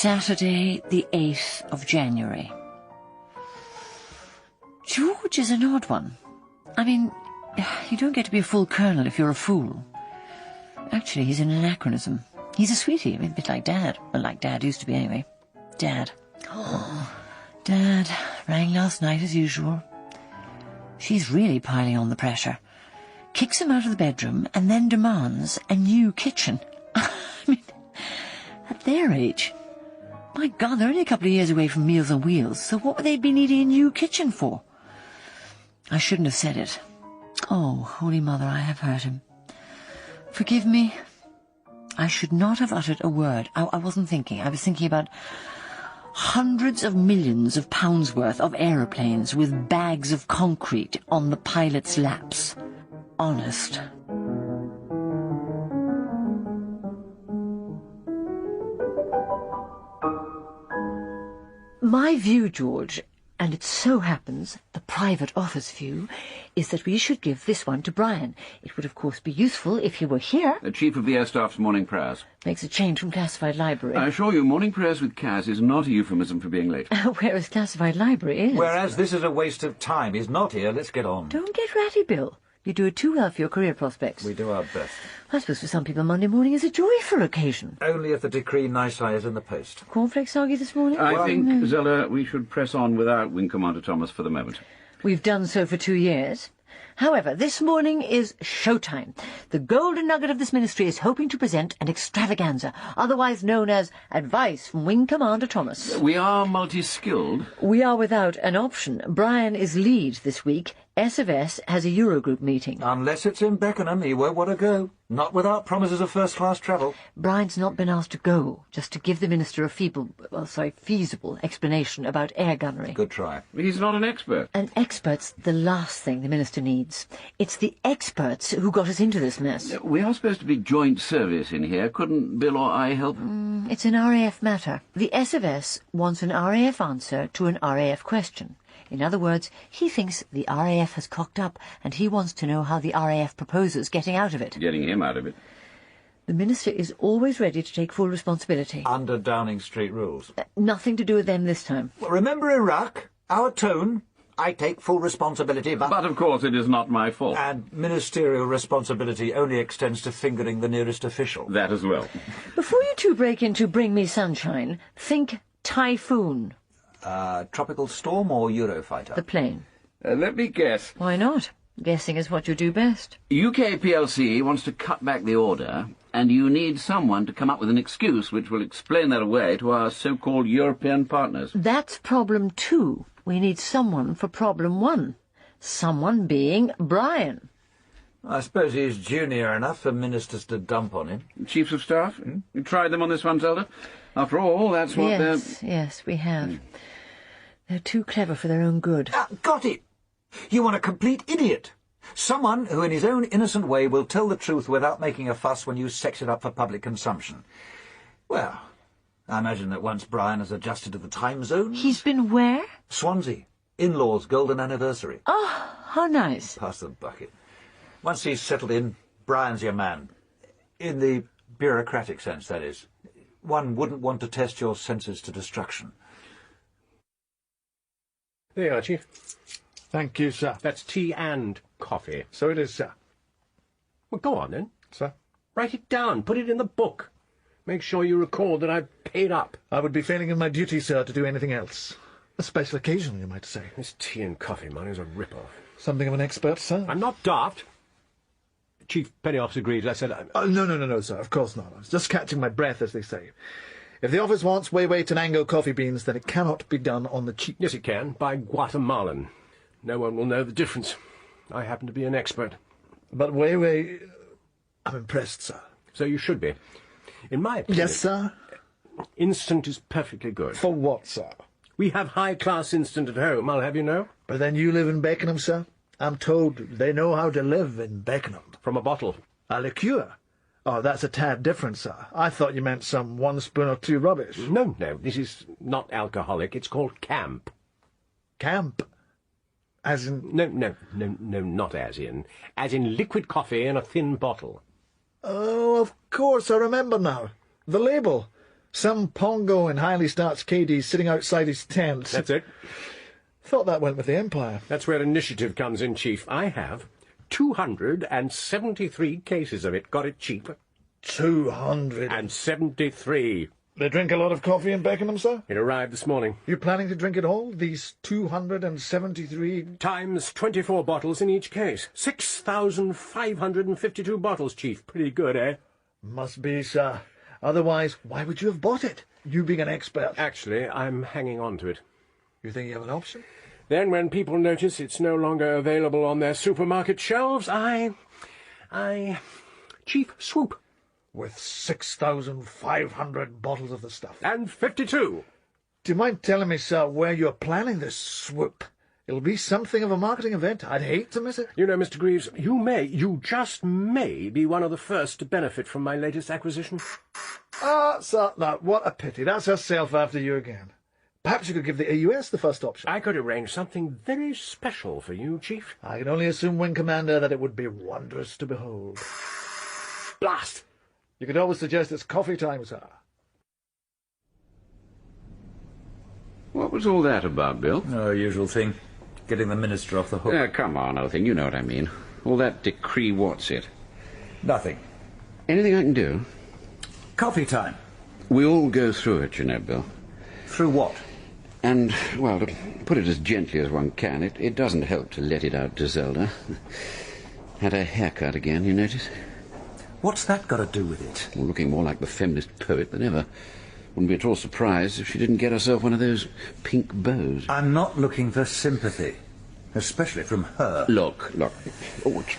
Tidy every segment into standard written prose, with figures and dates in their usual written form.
Saturday, the 8th of January. George is an odd one. I mean, you don't get to be a full colonel if you're a fool. Actually, he's an anachronism. He's a sweetie, a bit like Dad. Well, like Dad used to be, anyway. Dad. Oh, Dad rang last night as usual. She's really piling on the pressure. Kicks him out of the bedroom and then demands a new kitchen. I mean, at their age... My God, they're only a couple of years away from Meals on Wheels, so what would they be needing a new kitchen for? I shouldn't have said it. Oh, Holy Mother, I have hurt him. Forgive me. I should not have uttered a word. I wasn't thinking. I was thinking about hundreds of millions of pounds worth of aeroplanes with bags of concrete on the pilot's laps. Honest. My view, George, and it so happens the private office view, is that we should give this one to Bryan. It would, of course, be useful if he were here. The Chief of the Air Staff's morning prayers. Makes a change from classified library. I assure you, morning prayers with Kaz is not a euphemism for being late. Whereas classified library is. Whereas this is a waste of time. He's not here. Let's get on. Don't get ratty, Bill. You do it too well for your career prospects. We do our best. I suppose for some people Monday morning is a joyful occasion. Only if the decree nisi is in the post. Cornflakes soggy this morning? I think, Zella, we should press on without Wing Commander Thomas for the moment. We've done so for 2 years. However, this morning is showtime. The golden nugget of this ministry is hoping to present an extravaganza, otherwise known as Advice from Wing Commander Thomas. We are multi-skilled. We are without an option. Bryan is lead this week. S of S has a Eurogroup meeting. Unless it's in Beckenham, he won't want to go. Not without promises of first-class travel. Bryan's not been asked to go, just to give the minister a feasible explanation about air gunnery. Good try. He's not an expert. An expert's the last thing the minister needs. It's the experts who got us into this mess. We are supposed to be joint service in here. Couldn't Bill or I help? It's an RAF matter. The S of S wants an RAF answer to an RAF question. In other words, he thinks the RAF has cocked up, and he wants to know how the RAF proposes getting out of it. Getting him out of it. The minister is always ready to take full responsibility. Under Downing Street rules. Nothing to do with them this time. Well, remember Iraq? Our tone? I take full responsibility, but... But, of course, it is not my fault. And ministerial responsibility only extends to fingering the nearest official. That as well. Before you two break into Bring Me Sunshine, think typhoon. Tropical storm or Eurofighter? The plane. Let me guess. Why not? Guessing is what you do best. UK PLC wants to cut back the order, and you need someone to come up with an excuse which will explain that away to our so-called European partners. That's problem 2. We need someone for problem 1. Someone being Bryan. I suppose he's junior enough for ministers to dump on him. Chiefs of Staff? You tried them on this one, Zelda? After all, that's what Yes, we have. They're too clever for their own good. Got it! You want a complete idiot. Someone who in his own innocent way will tell the truth without making a fuss when you sex it up for public consumption. Well, I imagine that once Bryan has adjusted to the time zones... He's been where? Swansea. In-laws' golden anniversary. Oh, how nice. Pass the bucket. Once he's settled in, Bryan's your man. In the bureaucratic sense, that is. One wouldn't want to test your senses to destruction. There you are, Chief. Thank you, sir. That's tea and coffee. So it is, sir. Well, go on, then. Sir? Write it down. Put it in the book. Make sure you record that I've paid up. I would be failing in my duty, sir, to do anything else. A special occasion, you might say. This tea and coffee man is a rip-off. Something of an expert, sir? I'm not daft. Chief Petty Officer agrees. I said... No, sir. Of course not. I was just catching my breath, as they say. If the office wants Weiwei Tenango coffee beans, then it cannot be done on the cheap. Yes, it can, by Guatemalan. No one will know the difference. I happen to be an expert. But Weiwei... I'm impressed, sir. So you should be. In my opinion... Yes, sir? Instant is perfectly good. For what, sir? We have high-class instant at home, I'll have you know. But then you live in Beckenham, sir? I'm told they know how to live in Beckenham. From a bottle. A liqueur? Oh, that's a tad different, sir. I thought you meant some 1 spoon or 2 rubbish. No, this is not alcoholic. It's called camp. Camp? As in... No, not as in. As in liquid coffee in a thin bottle. Oh, of course, I remember now. The label. Some pongo in highly starched KD sitting outside his tent. That's it. Thought that went with the Empire. That's where initiative comes in, Chief. I have 273 cases of it. Got it cheap. 273. They drink a lot of coffee in Beckenham, sir? It arrived this morning. You planning to drink it all? These 273... Times 24 bottles in each case. 6,552 bottles, Chief. Pretty good, eh? Must be, sir. Otherwise, why would you have bought it? You being an expert. Actually, I'm hanging on to it. You think you have an option? Then when people notice it's no longer available on their supermarket shelves, Chief, swoop. With 6,500 bottles of the stuff. And 52. Do you mind telling me, sir, where you're planning this swoop? It'll be something of a marketing event. I'd hate to miss it. You know, Mr. Greaves, you just may be one of the first to benefit from my latest acquisition. Ah, sir, no, what a pity. That's herself after you again. Perhaps you could give the AUS the first option. I could arrange something very special for you, Chief. I can only assume, Wing Commander, that it would be wondrous to behold. Blast! You could always suggest it's coffee time, sir. What was all that about, Bill? Oh, usual thing. Getting the Minister off the hook. Come on, old thing, you know what I mean. All that decree what's it? Nothing. Anything I can do? Coffee time. We all go through it, you know, Bill. Through what? And, well, to put it as gently as one can, it doesn't help to let it out to Zelda. Had her haircut again, you notice? What's that got to do with it? Well, looking more like the feminist poet than ever. Wouldn't be at all surprised if she didn't get herself one of those pink bows. I'm not looking for sympathy. Especially from her. Look. Oh, it's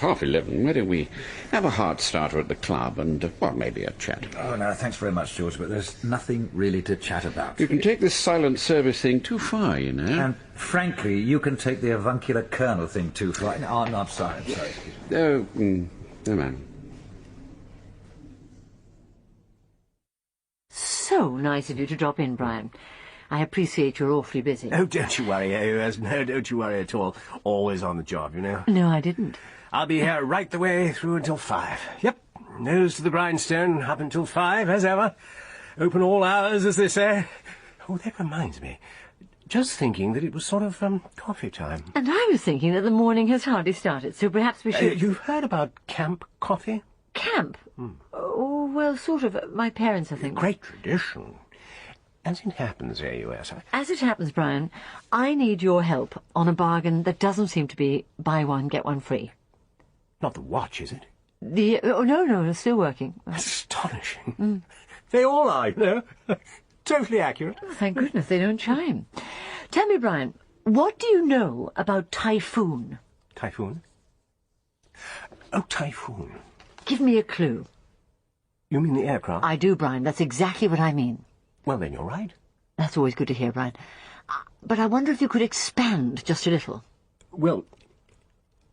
11:30. Why don't we have a heart starter at the club and, well, maybe a chat? Oh, no, thanks very much, George, but there's nothing really to chat about. You can take this silent service thing too far, you know. And, frankly, you can take the avuncular colonel thing too far. No, I'm sorry, excuse me. Oh, no, man. So nice of you to drop in, Bryan. I appreciate you're awfully busy. Oh, don't you worry, AOS. No, don't you worry at all. Always on the job, you know. No, I didn't. I'll be here right the way through until 5. Yep, nose to the grindstone, up until 5, as ever. Open all hours, as they say. Oh, that reminds me. Just thinking that it was sort of, coffee time. And I was thinking that the morning has hardly started, so perhaps we should... You've heard about camp coffee? Camp? Oh, well, sort of. My parents, I think. Great tradition. As it happens, AUS... As it happens, Bryan, I need your help on a bargain that doesn't seem to be buy one, get one free. Not the watch, is it? Oh, no, it's still working. Astonishing. They all are, you know. Totally accurate. Oh, thank goodness they don't chime. Tell me, Bryan, what do you know about Typhoon? Typhoon? Oh, Typhoon. Give me a clue. You mean the aircraft? I do, Bryan. That's exactly what I mean. Well, then you're right. That's always good to hear, Bryan. But I wonder if you could expand just a little. Well,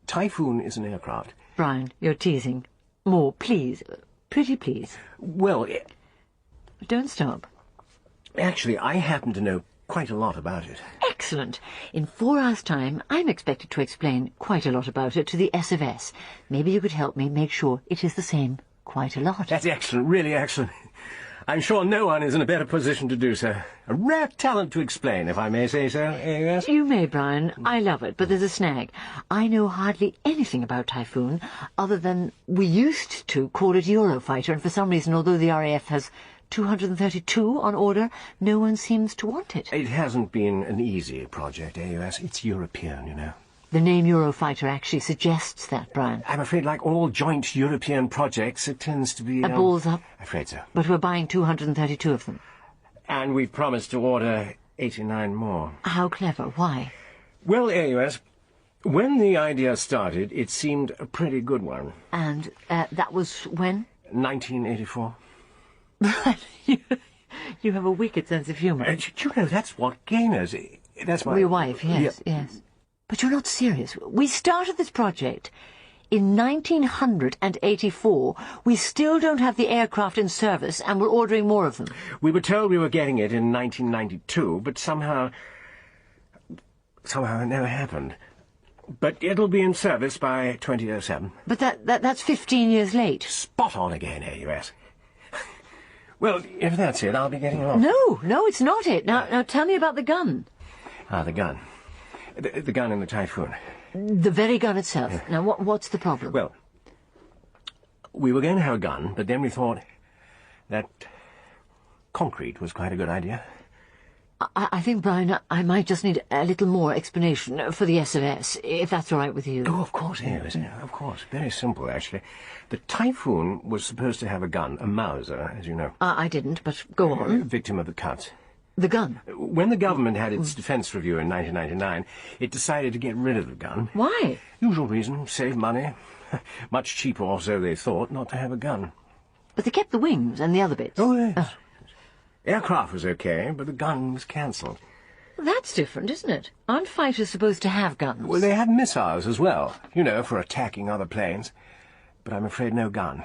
Typhoon is an aircraft. Bryan, you're teasing. More, please. Pretty please. Well, Don't stop. actually, I happen to know quite a lot about it. Excellent. In 4 hours' time, I'm expected to explain quite a lot about it to the S of S. Maybe you could help me make sure it is the same quite a lot. That's excellent, really excellent. I'm sure no one is in a better position to do so. A rare talent to explain, if I may say so, AOS. You may, Bryan. I love it, but there's a snag. I know hardly anything about Typhoon, other than we used to call it Eurofighter, and for some reason, although the RAF has 232 on order, no one seems to want it. It hasn't been an easy project, AOS. It's European, you know. The name Eurofighter actually suggests that, Bryan. I'm afraid, like all joint European projects, it tends to be... A balls up. Afraid so. But we're buying 232 of them. And we've promised to order 89 more. How clever. Why? Well, AOS, when the idea started, it seemed a pretty good one. And that was when? 1984. You have a wicked sense of humour. You know, that's what gainers... That's my... Your wife, yes, yes. But you're not serious. We started this project in 1984. We still don't have the aircraft in service, and we're ordering more of them. We were told we were getting it in 1992, but somehow it never happened. But it'll be in service by 2007. But that's 15 years late. Spot on again, AUS. Well, if that's it, I'll be getting off. No, it's not it. Now tell me about the gun. Ah, the gun. The gun in the Typhoon. The very gun itself. Yeah. Now, what's the problem? Well, we were going to have a gun, but then we thought that concrete was quite a good idea. I think, Bryan, I might just need a little more explanation for the S.O.S., if that's all right with you. Oh, of course, yes, of course. Very simple, actually. The Typhoon was supposed to have a gun, a Mauser, as you know. I didn't, but go on. Victim of the cuts. The gun? When the government had its defence review in 1999, it decided to get rid of the gun. Why? Usual reason, save money. Much cheaper, or so they thought, not to have a gun. But they kept the wings and the other bits. Oh, yes. Aircraft was okay, but the gun was cancelled. Well, that's different, isn't it? Aren't fighters supposed to have guns? Well, they had missiles as well, you know, for attacking other planes. But I'm afraid no gun.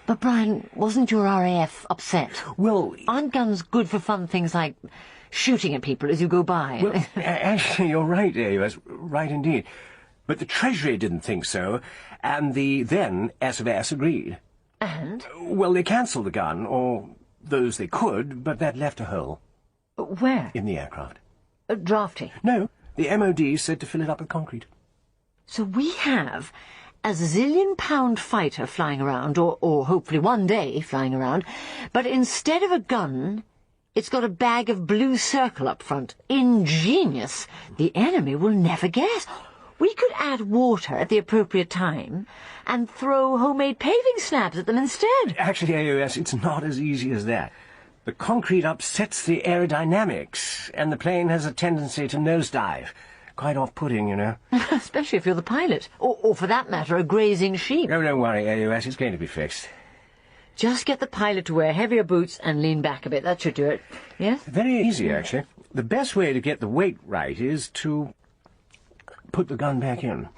But, Bryan, wasn't your RAF upset? Well, aren't guns good for fun things like shooting at people as you go by? Well, actually, you're right, AUS, right indeed. But the Treasury didn't think so, and the then S.O.S. agreed. And? Well, they cancelled the gun, or those they could, but that left a hole. Where? In the aircraft. Drafty? No, the MOD said to fill it up with concrete. So we have a zillion-pound fighter flying around, or hopefully one day flying around, but instead of a gun, it's got a bag of blue circle up front. Ingenious! The enemy will never guess. We could add water at the appropriate time and throw homemade paving slabs at them instead. Actually, AOS, it's not as easy as that. The concrete upsets the aerodynamics, and the plane has a tendency to nosedive. Quite off-putting, you know. Especially if you're the pilot. Or, for that matter, a grazing sheep. Oh, don't worry, AOS, it's going to be fixed. Just get the pilot to wear heavier boots and lean back a bit. That should do it. Yes? Very easy, actually. The best way to get the weight right is to put the gun back in.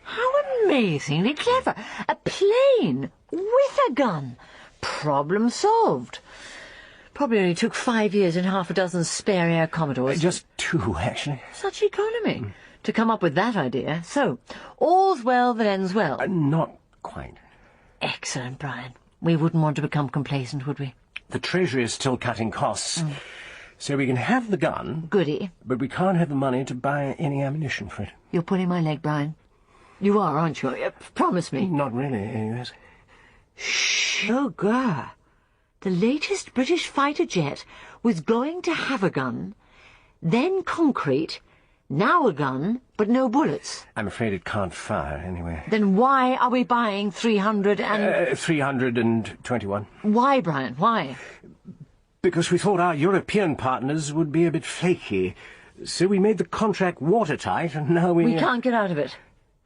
How amazingly clever. A plane with a gun. Problem solved. Probably only took 5 years and half a dozen spare air Commodores. Just 2, actually. Such economy. To come up with that idea. So, all's well that ends well. Not quite. Excellent, Bryan. We wouldn't want to become complacent, would we? The Treasury is still cutting costs. So we can have the gun. Goody. But we can't have the money to buy any ammunition for it. You're pulling my leg, Bryan. You are, aren't you? Promise me. Not really, AUS. Sugar. The latest British fighter jet was going to have a gun, then concrete, now a gun, but no bullets. I'm afraid it can't fire, anyway. Then why are we buying 321. Why, Bryan, why? Because we thought our European partners would be a bit flaky. So we made the contract watertight, and now we... We can't get out of it.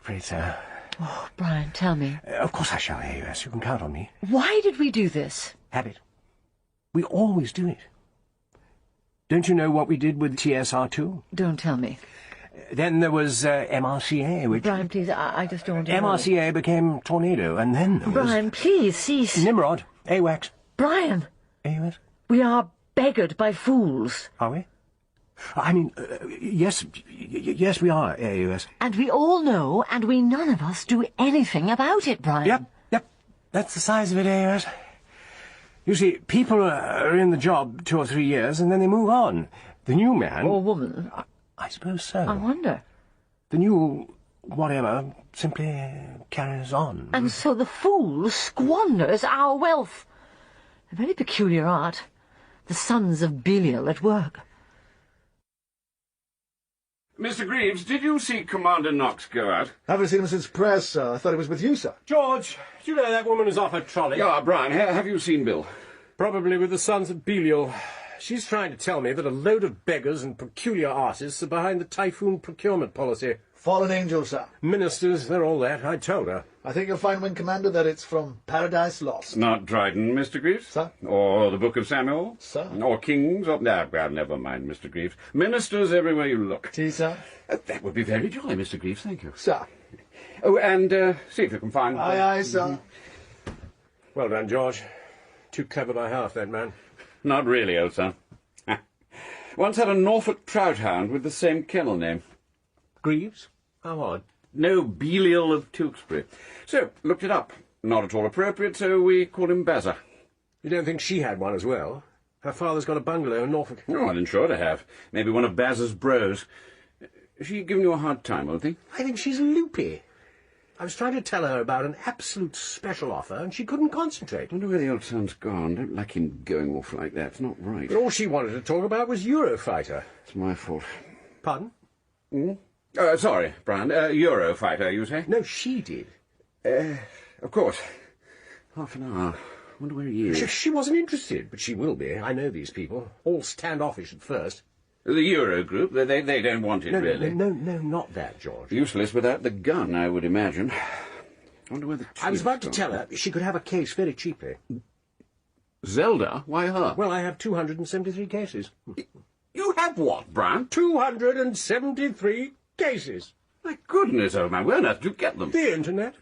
Afraid so. Oh, Bryan, tell me. Of course I shall, AUS. You can count on me. Why did we do this? Habit. We always do it. Don't you know what we did with TSR2? Don't tell me. Then there was MRCA, which... Bryan, please, I just don't want to MRCA became Tornado, and then there was... Bryan, please, cease. Nimrod, AWACS. Bryan! AUS? We are beggared by fools. Are we? I mean, yes we are, AUS. And we all know, and we none of us do anything about it, Bryan. Yep. That's the size of it, AUS. You see, people are in the job 2 or 3 years, and then they move on. The new man... Or woman. I suppose so. I wonder. The new whatever simply carries on. And so the fool squanders our wealth. A very peculiar art. The sons of Belial at work. Mr. Greaves, did you see Commander Knox go out? Haven't seen him since prayers, sir. I thought he was with you, sir. George, do you know that woman is off her trolley? Yeah, Bryan, have you seen Bill? Probably with the sons of Belial. She's trying to tell me that a load of beggars and peculiar artists are behind the Typhoon procurement policy. Fallen angel, sir. Ministers, they're all that. I told her. I think you'll find, Wing Commander, that it's from Paradise Lost. Not Dryden, Mr. Greaves? Sir? Or the Book of Samuel? Sir? Or Kings? Or... well, never mind, Mr. Greaves. Ministers everywhere you look. Tea, sir? That would be very jolly, Mr. Greaves, thank you. Sir? Oh, and see if you can find... Aye, sir. Well done, George. Too clever by half, that man. Not really, old son. Once had a Norfolk trout hound with the same kennel name. Greaves? How odd. No, Belial of Tewkesbury. So, looked it up. Not at all appropriate, so we called him Bazza. You don't think she had one as well? Her father's got a bungalow in Norfolk. Oh, I'm sure to have. Maybe one of Baz's bros. Is she giving you a hard time, old thing? I think she's loopy. I was trying to tell her about an absolute special offer, and she couldn't concentrate. I wonder where the old son's gone. Don't like him going off like that. It's not right. But all she wanted to talk about was Eurofighter. It's my fault. Pardon? Sorry, Bryan. Eurofighter, you say? No, she did. Of course. Half an hour. Wonder where he is. She wasn't interested, but she will be. I know these people. All standoffish at first. The Euro group, they don't want it, really. No, not that, George. Useless without the gun, I would imagine. I wonder where the I was about to tell her she could have a case very cheaply. Zelda? Why her? Well, I have 273 cases. You have what, Bryan? 273 cases. My goodness, old man, where on earth did you get them? The internet.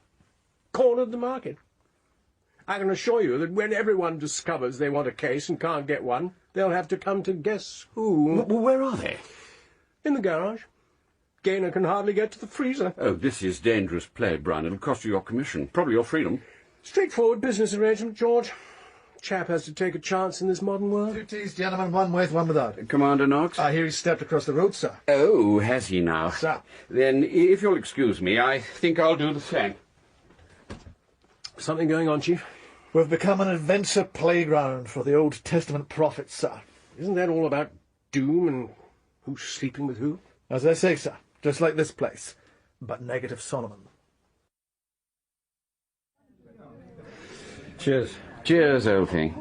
Cornered the market. I can assure you that when everyone discovers they want a case and can't get one, they'll have to come to guess who. Well, where are they? In the garage. Gaynor can hardly get to the freezer. Oh, this is dangerous play, Bryan. It'll cost you your commission. Probably your freedom. Straightforward business arrangement, George. Chap has to take a chance in this modern world. 2 teas, gentlemen, one with, one without. Commander Knox? I hear he stepped across the road, sir. Oh, has he now? Sir. Then, if you'll excuse me, I think I'll do the same. Something going on, Chief? We've become an adventure playground for the Old Testament prophets, sir. Isn't that all about doom and who's sleeping with who? As I say, sir, just like this place, but negative Solomon. Cheers. Cheers, old thing.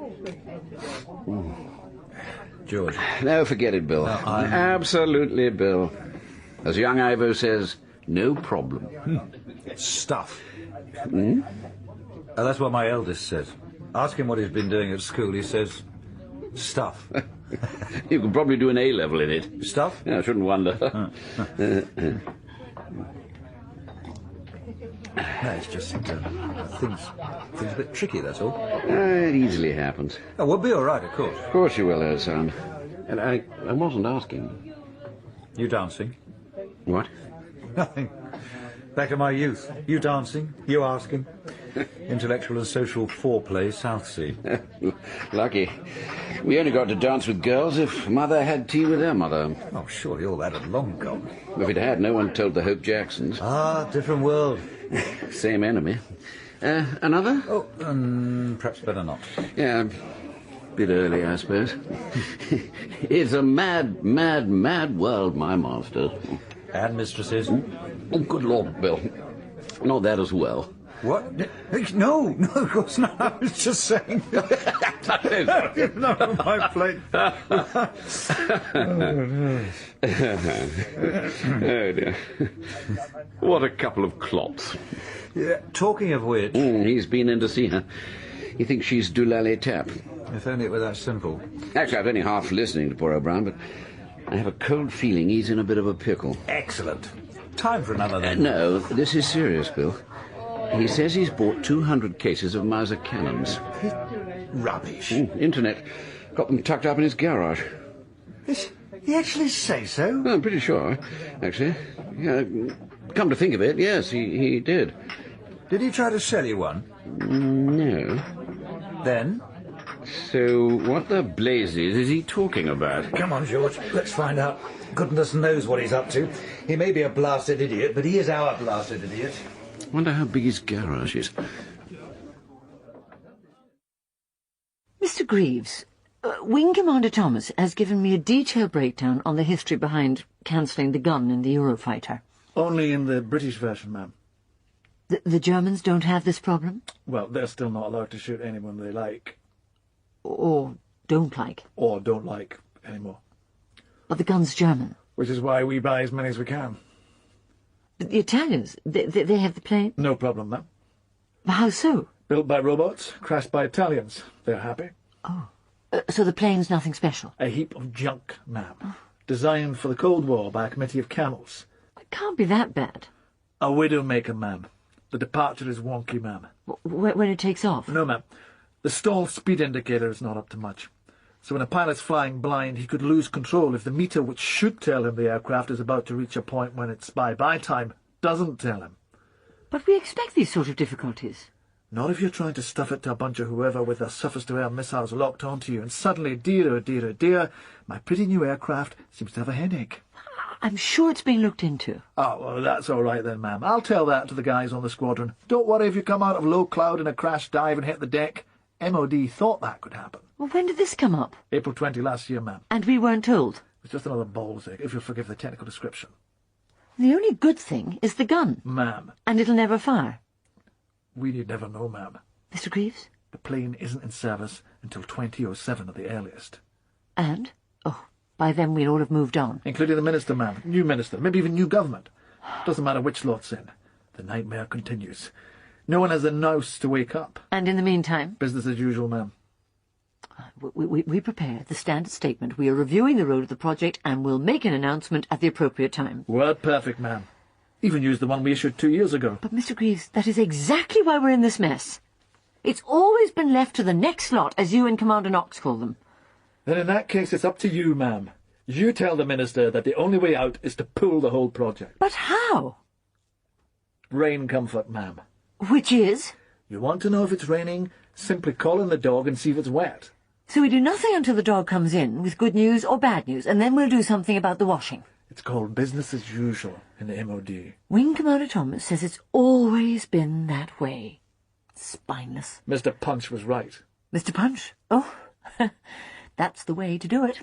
George. No, forget it, Bill. Absolutely, Bill. As young Ivo says, no problem. Stuff. That's what my eldest says. Ask him what he's been doing at school. He says, stuff. You could probably do an A-level in it. Stuff? Yeah, I shouldn't wonder. No, it's just things a bit tricky, that's all. It easily happens. Oh, we'll be all right, of course. Of course you will, old son. And I wasn't asking. You dancing? What? Nothing. Back in my youth. You dancing, you asking. Intellectual and social foreplay, Southsea. Lucky. We only got to dance with girls if Mother had tea with her mother. Oh, surely all that had long gone. If it had, no one told the Hope Jacksons. Ah, different world. Same enemy. Another? Oh, perhaps better not. Yeah, bit early, I suppose. It's a mad, mad, mad world, my master. And mistresses? Oh, good Lord, Bill. Not that as well. What? No, of course not. I was just saying. Not on my plate. Oh, dear. What a couple of clots. Yeah, talking of which... He's been in to see her. He thinks she's Doolally Tap. If only it were that simple. Actually, I've only half listening to poor O'Brien, but I have a cold feeling he's in a bit of a pickle. Excellent. Time for another, then. No, this is serious, Bill. He says he's bought 200 cases of Mauser cannons. Rubbish. Internet. Got them tucked up in his garage. You actually say so? I'm pretty sure, actually. Yeah, come to think of it, yes, he did. Did he try to sell you one? No. Then? So what the blazes is he talking about? Come on, George, let's find out. Goodness knows what he's up to. He may be a blasted idiot, but he is our blasted idiot. Wonder how big his garage is. Mr. Greaves, Wing Commander Thomas has given me a detailed breakdown on the history behind cancelling the gun in the Eurofighter. Only in the British version, ma'am. The Germans don't have this problem? Well, they're still not allowed to shoot anyone they like. Or don't like? Or don't like anymore. But the gun's German. Which is why we buy as many as we can. But the Italians, they have the plane? No problem, ma'am. How so? Built by robots, crashed by Italians. They're happy. Oh. So the plane's nothing special? A heap of junk, ma'am. Designed for the Cold War by a committee of camels. It can't be that bad. A Widowmaker, ma'am. The departure is wonky, ma'am. When it takes off? No, ma'am. The stall speed indicator is not up to much. So when a pilot's flying blind, he could lose control if the meter which should tell him the aircraft is about to reach a point when its bye-bye time doesn't tell him. But we expect these sort of difficulties. Not if you're trying to stuff it to a bunch of whoever with their surface-to-air missiles locked onto you, and suddenly, dear, oh dear, oh dear, my pretty new aircraft seems to have a headache. I'm sure it's being looked into. Oh, well, that's all right then, ma'am. I'll tell that to the guys on the squadron. Don't worry if you come out of low cloud in a crash dive and hit the deck. MOD thought that could happen. Well, when did this come up? April 20 last year, ma'am. And we weren't told? It's just another ball's ache, if you'll forgive the technical description. The only good thing is the gun. Ma'am. And it'll never fire. We need never know, ma'am. Mr. Greaves? The plane isn't in service until 2007 at the earliest. And? Oh, by then we'll all have moved on. Including the minister, ma'am. New minister, maybe even new government. Doesn't matter which lot's in. The nightmare continues. No one has the nous to wake up. And in the meantime? Business as usual, ma'am. We prepare the standard statement. We are reviewing the road of the project and will make an announcement at the appropriate time. Word perfect, ma'am. Even used the one we issued 2 years ago. But, Mr. Greaves, that is exactly why we're in this mess. It's always been left to the next lot, as you and Commander Knox call them. Then in that case, it's up to you, ma'am. You tell the minister that the only way out is to pull the whole project. But how? Rain comfort, ma'am. Which is? You want to know if it's raining? Simply call in the dog and see if it's wet. So we do nothing until the dog comes in with good news or bad news, and then we'll do something about the washing. It's called business as usual in the MOD. Wing Commander Thomas says it's always been that way. Spineless. Mr. Punch was right. Mr. Punch? Oh, that's the way to do it.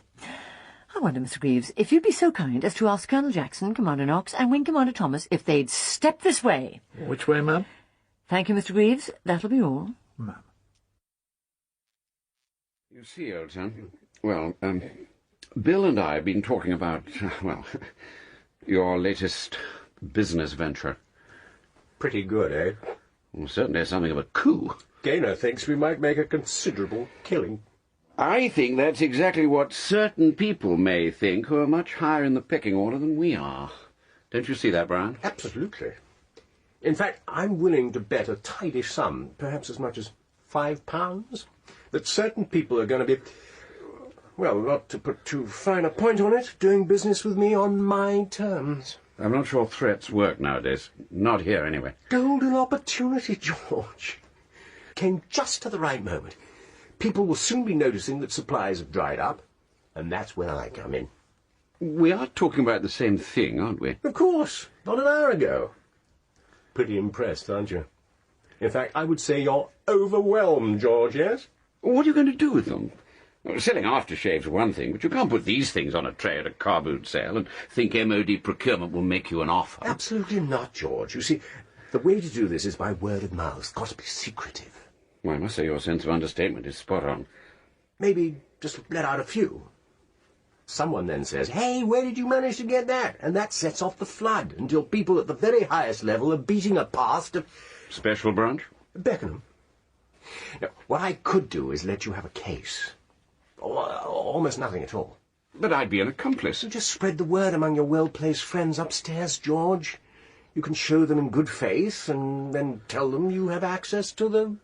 I wonder, Mr. Greaves, if you'd be so kind as to ask Colonel Jackson, Commander Knox, and Wing Commander Thomas if they'd step this way. Which way, ma'am? Thank you, Mr. Greaves. That'll be all. Ma'am. You see, old son, well, Bill and I have been talking about, well, your latest business venture. Pretty good, eh? Well, certainly something of a coup. Gaynor thinks we might make a considerable killing. I think that's exactly what certain people may think who are much higher in the pecking order than we are. Don't you see that, Bryan? Absolutely. In fact, I'm willing to bet a tidy sum, perhaps as much as £5, that certain people are going to be, well, not to put too fine a point on it, doing business with me on my terms. I'm not sure threats work nowadays. Not here, anyway. Golden opportunity, George. Came just to the right moment. People will soon be noticing that supplies have dried up, and that's when I come in. We are talking about the same thing, aren't we? Of course, not an hour ago. Pretty impressed, aren't you? In fact, I would say you're overwhelmed, George, yes? What are you going to do with them? Well, selling aftershaves is one thing, but you can't put these things on a tray at a car boot sale and think MOD procurement will make you an offer. Absolutely not, George. You see, the way to do this is by word of mouth. It's got to be secretive. Well, I must say your sense of understatement is spot on. Maybe just let out a few. Someone then says, "Hey, where did you manage to get that?" And that sets off the flood until people at the very highest level are beating a path to Special branch? Beckenham. Now, what I could do is let you have a case. Almost nothing at all. But I'd be an accomplice. You just spread the word among your well-placed friends upstairs, George. You can show them in good faith and then tell them you have access to the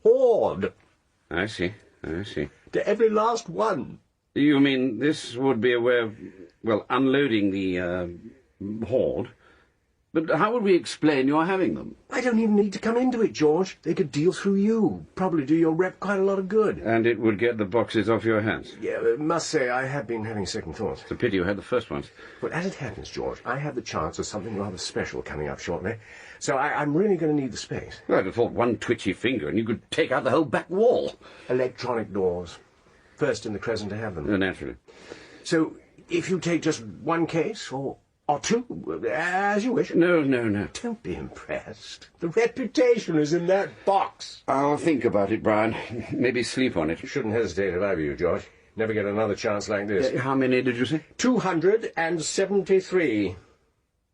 hoard. I see. To every last one. You mean this would be a way of, well, unloading the hoard? But how would we explain your having them? I don't even need to come into it, George. They could deal through you. Probably do your rep quite a lot of good. And it would get the boxes off your hands? Yeah, I must say I have been having second thoughts. It's a pity you had the first ones. But as it happens, George, I have the chance of something rather special coming up shortly. So I'm really going to need the space. Well, I'd have thought one twitchy finger and you could take out the whole back wall. Electronic doors. First in the Crescent to have them. Naturally. So if you take just one case, or two, as you wish. No. Don't be impressed. The reputation is in that box. I'll think about it, Bryan. Maybe sleep on it. You shouldn't hesitate if I were you, George. Never get another chance like this. How many did you say? 273.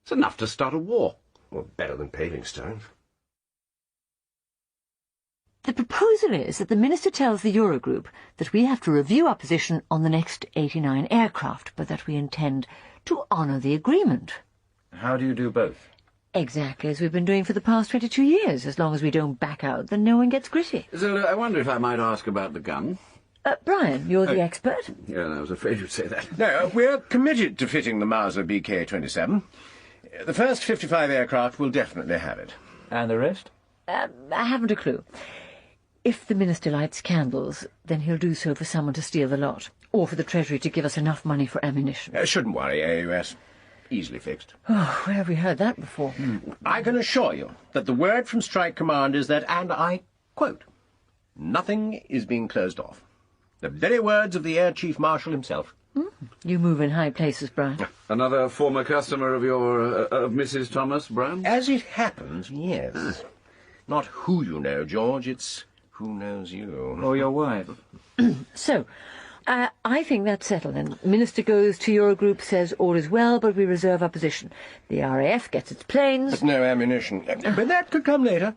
It's enough to start a war. Well, better than paving stones. The proposal is that the Minister tells the Eurogroup that we have to review our position on the next 89 aircraft, but that we intend to honour the agreement. How do you do both? Exactly as we've been doing for the past 22 years. As long as we don't back out, then no one gets gritty. So, I wonder if I might ask about the gun. Bryan, you're the expert. Yeah, I was afraid you'd say that. No, we're committed to fitting the Mauser BK-27. The first 55 aircraft will definitely have it. And the rest? I haven't a clue. If the Minister lights candles, then he'll do so for someone to steal the lot, or for the Treasury to give us enough money for ammunition. Shouldn't worry, AUS. Easily fixed. Oh, where have we heard that before? I can assure you that the word from Strike Command is that, and I quote, nothing is being closed off. The very words of the Air Chief Marshal himself. You move in high places, Bryan. Another former customer of of Mrs. Thomas, Bryan? As it happens, yes. Not who you know, George, it's who knows you. Or your wife. So, I think that's settled then. Minister goes to Eurogroup, says all is well, but we reserve our position. The RAF gets its planes. But no ammunition. But that could come later.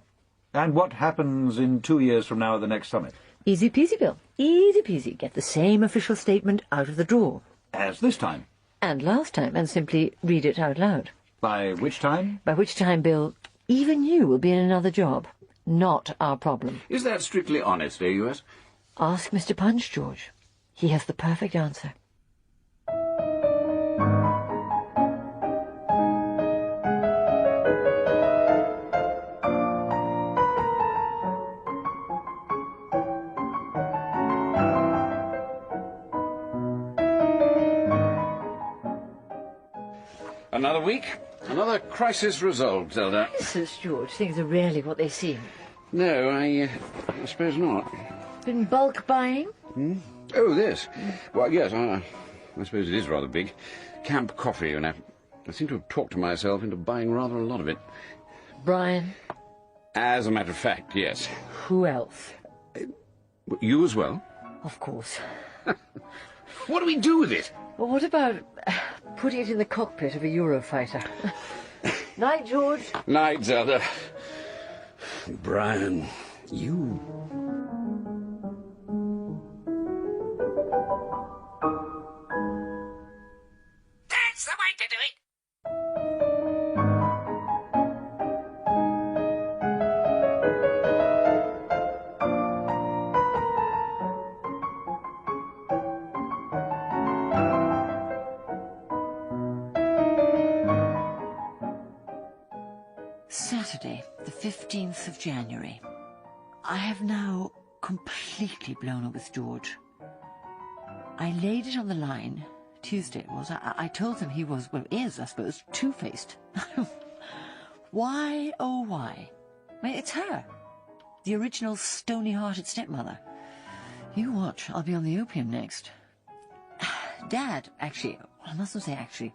And what happens in 2 years from now at the next summit? Easy peasy, Bill. Easy peasy. Get the same official statement out of the drawer. As this time. And last time, and simply read it out loud. By which time? By which time, Bill, even you will be in another job. Not our problem. Is that strictly honest, AUS? Ask Mr. Punch, George. He has the perfect answer. Another week, another crisis resolved, Zelda. Crisis, George. Things are rarely what they seem. No, I suppose not. Been bulk buying? Oh, this. Well, yes, I suppose it is rather big. Camp coffee, you know. I seem to have talked myself into buying rather a lot of it. Bryan? As a matter of fact, yes. Who else? You as well? Of course. What do we do with it? Well, what about putting it in the cockpit of a Eurofighter? Night, George. Night, Zelda. Bryan, you... That's the way to do it. Saturday, the 15th of January. I have now completely blown it with George. I laid it on the line. Tuesday it was. I told him he was, well, is, I suppose, two-faced. Why, oh why? I mean, it's her. The original stony-hearted stepmother. You watch, I'll be on the opium next. Dad, actually, I mustn't say actually.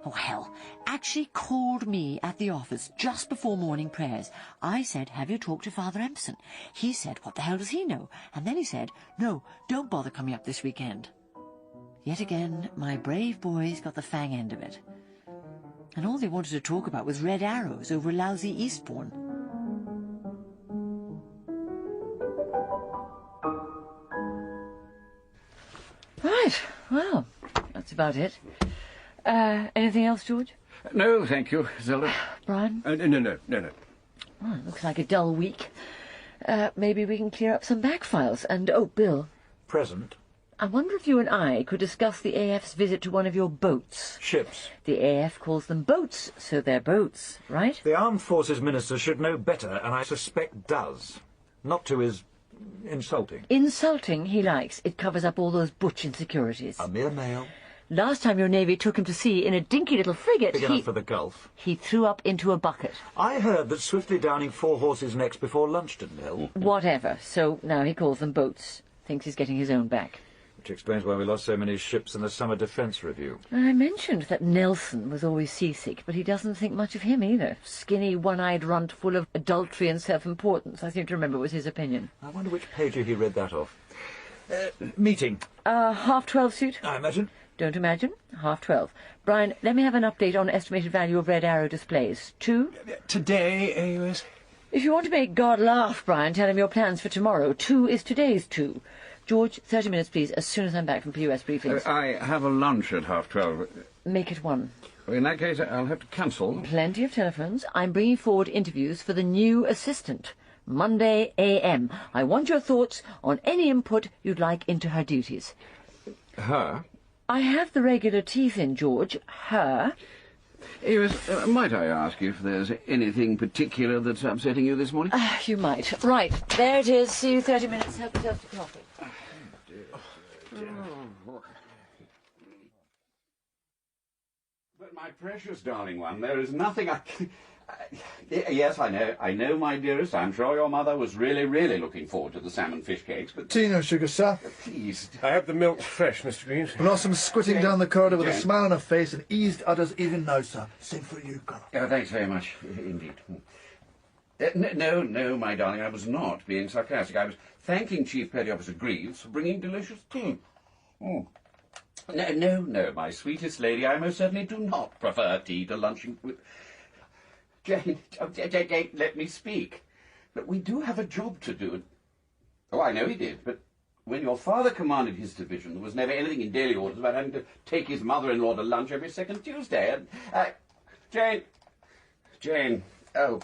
Oh, hell, actually called me at the office just before morning prayers. I said, have you talked to Father Empson? He said, what the hell does he know? And then he said, no, don't bother coming up this weekend. Yet again, my brave boys got the fang end of it. And all they wanted to talk about was red arrows over lousy Eastbourne. Right, well, that's about it. Anything else, George? No, thank you, Zelda. Bryan? No. Oh, it looks like a dull week. Maybe we can clear up some back files. And, oh, Bill. Present. I wonder if you and I could discuss the AF's visit to one of your boats. Ships. The AF calls them boats, so they're boats, right? The Armed Forces Minister should know better, and I suspect does. Not to is insulting. Insulting, he likes. It covers up all those butch insecurities. A mere male. Last time your Navy took him to sea in a dinky little frigate, Big enough for the Gulf. he threw up into a bucket. I heard that swiftly downing 4 horses' necks before lunch didn't help. Whatever. So now he calls them boats. Thinks he's getting his own back. Which explains why we lost so many ships in the summer defence review. I mentioned that Nelson was always seasick, but he doesn't think much of him either. Skinny, one-eyed runt full of adultery and self-importance, I seem to remember was his opinion. I wonder which page he read that off. Meeting. 12:30 suit? I imagine. Don't imagine. 12:30. Bryan, let me have an update on estimated value of red arrow displays. 2? Today, AUS? If you want to make God laugh, Bryan, tell him your plans for tomorrow. 2 is today's 2. George, 30 minutes, please, as soon as I'm back from POS briefings. I have a lunch at 12:30. Make it 1. In that case, I'll have to cancel. Plenty of telephones. I'm bringing forward interviews for the new assistant. Monday AM. I want your thoughts on any input you'd like into her duties. Her? I have the regular teeth in, George. Her. Yes, might I ask if there's anything particular that's upsetting you this morning? You might. Right, there it is. See you 30 minutes. Help yourself to coffee. But my precious darling one, there is nothing I can... Yes, I know, my dearest. I'm sure your mother was really, really looking forward to the salmon fish cakes, but... Tea, no sugar, sir. Please. I hope the milk's fresh, Mr. Greaves. Blossom squitting down the corridor with a Jane. smile on her face and eased udders even now, sir. Same for you, Colonel. Oh, thanks very much, indeed. No, my darling, I was not being sarcastic. I was thanking Chief Petty Officer Greaves for bringing delicious tea. No, my sweetest lady, I most certainly do not prefer tea to lunching with... Jane, let me speak. But we do have a job to do. Oh, I know he did, but when your father commanded his division, there was never anything in daily orders about having to take his mother-in-law to lunch every second Tuesday. And, Jane, oh...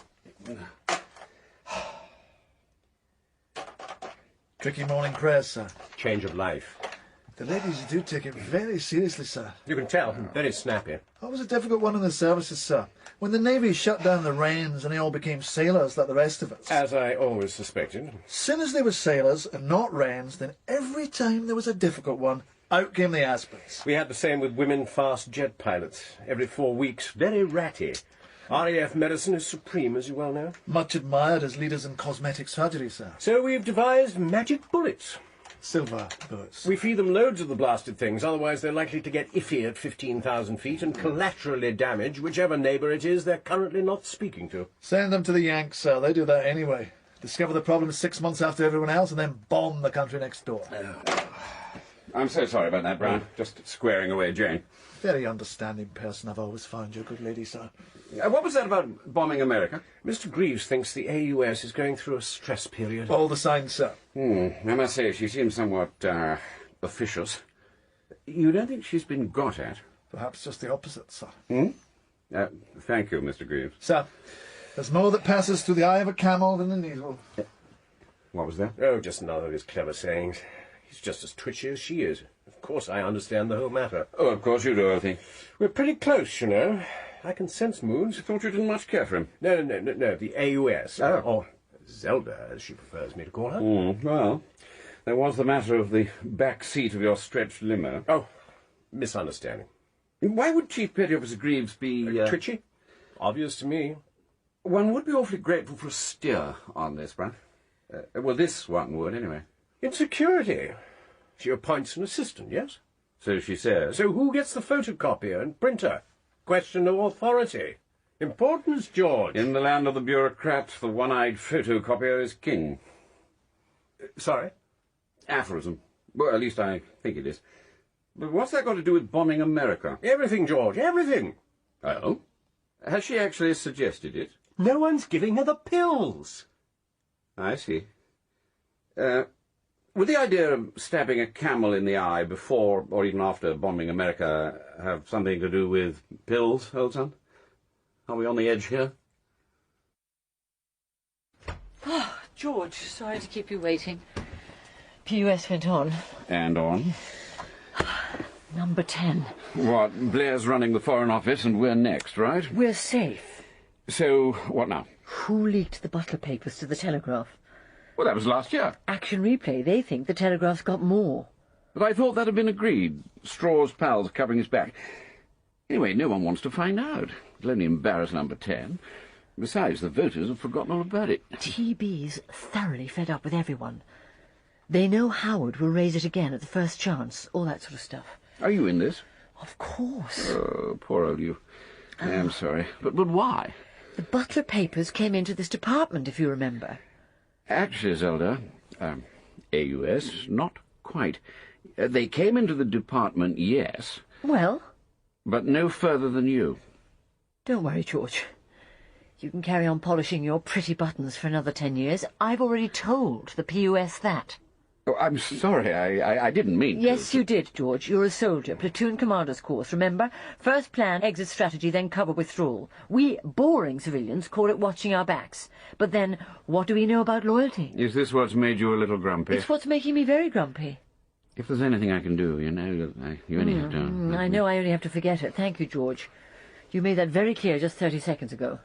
Tricky morning prayers, sir. Change of life. The ladies do take it very seriously, sir. You can tell. Very snappy. That was a difficult one in the services, sir. When the Navy shut down the Wrens and they all became sailors like the rest of us. As I always suspected. Soon as they were sailors and not Wrens, then every time there was a difficult one, out came the aspirants. We had the same with women fast jet pilots. Every 4 weeks. Very ratty. RAF medicine is supreme, as you well know. Much admired as leaders in cosmetic surgery, sir. So we've devised magic bullets. Silver bullets. We feed them loads of the blasted things, otherwise they're likely to get iffy at 15,000 feet and collaterally damage whichever neighbour it is they're currently not speaking to. Send them to the Yanks, sir. They do that anyway. Discover the problem 6 months after everyone else and then bomb the country next door. I'm so sorry about that, Bryan. Just squaring away Jane. Very understanding person I've always found you, good lady, sir. What was that about bombing America? Mr. Greaves thinks the AUS is going through a stress period. All the signs, sir. I must say, she seems somewhat, officious. You don't think she's been got at? Perhaps just the opposite, sir. Thank you, Mr. Greaves. Sir, there's more that passes through the eye of a camel than the needle. What was that? Oh, just another of his clever sayings. He's just as twitchy as she is. Of course I understand the whole matter. Oh, of course you do, Elsie. We're pretty close, you know. I can sense moods. I thought you didn't much care for him. No, the AUS. Oh. Or Zelda, as she prefers me to call her. Well, there was the matter of the back seat of your stretched limo. Oh, misunderstanding. Why would Chief Petty Officer Greaves be... Twitchy? Obvious to me. One would be awfully grateful for a steer on this, Bryan. Well, this one would, anyway. Insecurity. She appoints an assistant, yes? So she says. So who gets the photocopier and printer? Question of authority. Importance, George. In the land of the bureaucrat, the one-eyed photocopier is king. Sorry? Aphorism. Well, at least I think it is. But what's that got to do with bombing America? Everything, George, everything. Oh? Has she actually suggested it? No one's giving her the pills. I see. Would the idea of stabbing a camel in the eye before or even after bombing America have something to do with pills, old son? Are we on the edge here? Oh, George, sorry to keep you waiting. PUS went on. And on. Number 10. What, Blair's running the Foreign Office and we're next, right? We're safe. So, what now? Who leaked the Butler papers to the Telegraph? Well, that was last year. Action Replay, they think the Telegraph's got more. But I thought that had been agreed. Straw's pals covering his back. Anyway, no one wants to find out. It'll only embarrass number 10. Besides, the voters have forgotten all about it. TB's thoroughly fed up with everyone. They know Howard will raise it again at the first chance, all that sort of stuff. Are you in this? Of course. Oh, poor old you. I'm sorry. But why? The Butler papers came into this department, if you remember. Actually, Zelda, AUS, not quite. They came into the department, yes. Well? But no further than you. Don't worry, George. You can carry on polishing your pretty buttons for another 10 years. I've already told the PUS that. Oh, I'm sorry, I didn't mean to. Yes, you did, George. You're a soldier. Platoon commander's course, remember? First plan, exit strategy, then cover withdrawal. We, boring civilians, call it watching our backs. But then, what do we know about loyalty? Is this what's made you a little grumpy? It's what's making me very grumpy. If there's anything I can do, you know, you only have to... I know I only have to forget it. Thank you, George. You made that very clear just 30 seconds ago.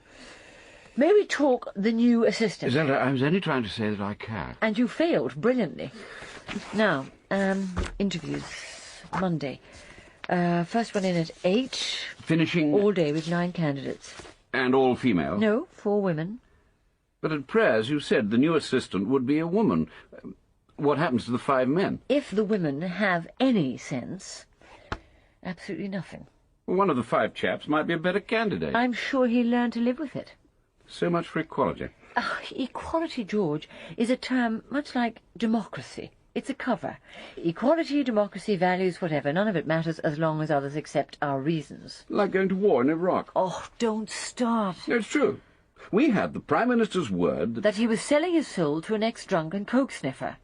May we talk the new assistant? Zelda, I was only trying to say that I can. And you failed brilliantly. Now, interviews. Monday. First one in at 8. Finishing... All day with 9 candidates. And all female? No, 4 women. But at prayers you said the new assistant would be a woman. What happens to the 5 men? If the women have any sense, absolutely nothing. One of the 5 chaps might be a better candidate. I'm sure he'll learn to live with it. So much for equality. Equality, George, is a term much like democracy. It's a cover. Equality, democracy, values, whatever, none of it matters as long as others accept our reasons. Like going to war in Iraq. Oh, don't start. It's true. We had the Prime Minister's word that he was selling his soul to an ex-drunk and coke sniffer.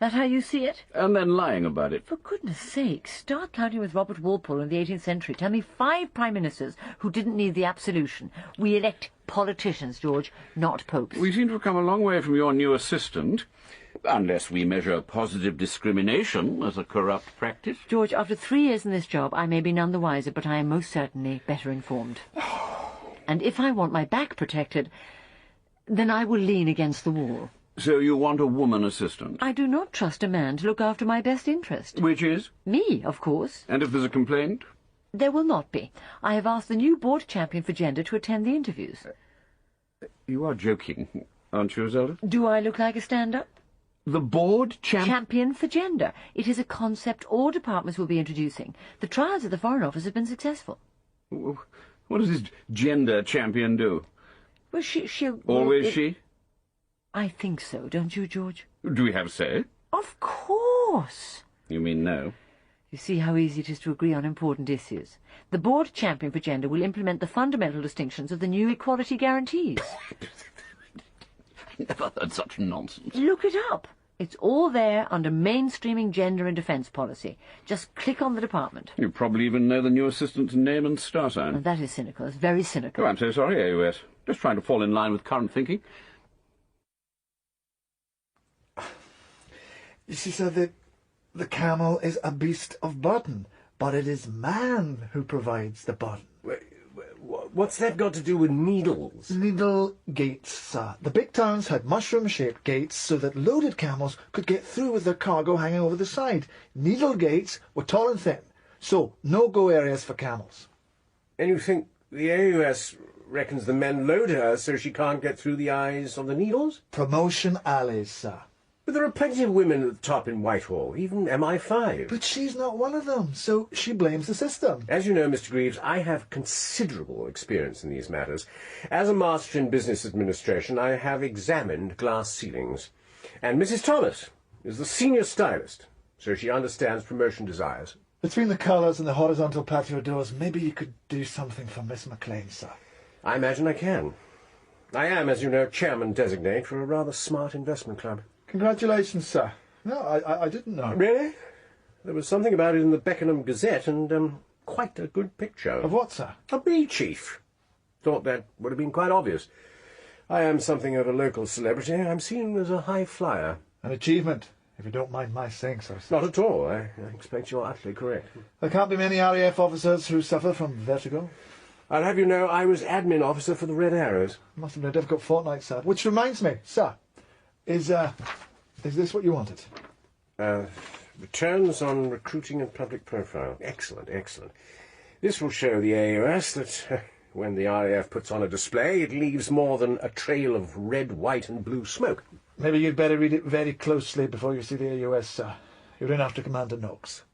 That how you see it? And then lying about it. For goodness sake, start counting with Robert Walpole in the 18th century. Tell me 5 prime ministers who didn't need the absolution. We elect politicians, George, not popes. We seem to have come a long way from your new assistant, unless we measure positive discrimination as a corrupt practice. George, after 3 years in this job, I may be none the wiser, but I am most certainly better informed. And if I want my back protected, then I will lean against the wall. So you want a woman assistant? I do not trust a man to look after my best interest. Which is? Me, of course. And if there's a complaint? There will not be. I have asked the new board champion for gender to attend the interviews. You are joking, aren't you, Zelda? Do I look like a stand-up? The board champion for gender. It is a concept all departments will be introducing. The trials at the Foreign Office have been successful. What does this gender champion do? Well, she'll... Always she? I think so, don't you, George? Do we have a say? Of course. You mean no? You see how easy it is to agree on important issues. The board champion for gender will implement the fundamental distinctions of the new equality guarantees. I never heard such nonsense. Look it up. It's all there under mainstreaming gender and defence policy. Just click on the department. You probably even know the new assistant's name and star sign. Oh, that is cynical. It's very cynical. Oh, I'm so sorry, AUS. Just trying to fall in line with current thinking. You see, sir, the camel is a beast of burden, but it is man who provides the burden. What's that got to do with needles? Needle gates, sir. The big towns had mushroom-shaped gates so that loaded camels could get through with their cargo hanging over the side. Needle gates were tall and thin, so no-go areas for camels. And you think the AUS reckons the men load her so she can't get through the eyes of the needles? Promotion alleys, sir. But there are plenty of women at the top in Whitehall, even MI5. But she's not one of them, so she blames the system. As you know, Mr. Greaves, I have considerable experience in these matters. As a master in business administration, I have examined glass ceilings. And Mrs. Thomas is the senior stylist, so she understands promotion desires. Between the colours and the horizontal patio doors, maybe you could do something for Miss McLean, sir. I imagine I can. I am, as you know, chairman-designate for a rather smart investment club. Congratulations, sir. No, I didn't know. Really? There was something about it in the Beckenham Gazette, and quite a good picture. Of what, sir? A bee chief. Thought that would have been quite obvious. I am something of a local celebrity. I'm seen as a high flyer. An achievement, if you don't mind my saying so, sir. Not at all. I expect you're utterly correct. There can't be many RAF officers who suffer from vertigo. I'll have you know I was admin officer for the Red Arrows. Must have been a difficult fortnight, sir. Which reminds me, sir, is this what you wanted? Returns on recruiting and public profile. Excellent, excellent. This will show the AUS that when the RAF puts on a display, it leaves more than a trail of red, white and blue smoke. Maybe you'd better read it very closely before you see the AUS, sir. You're in after Commander Knox.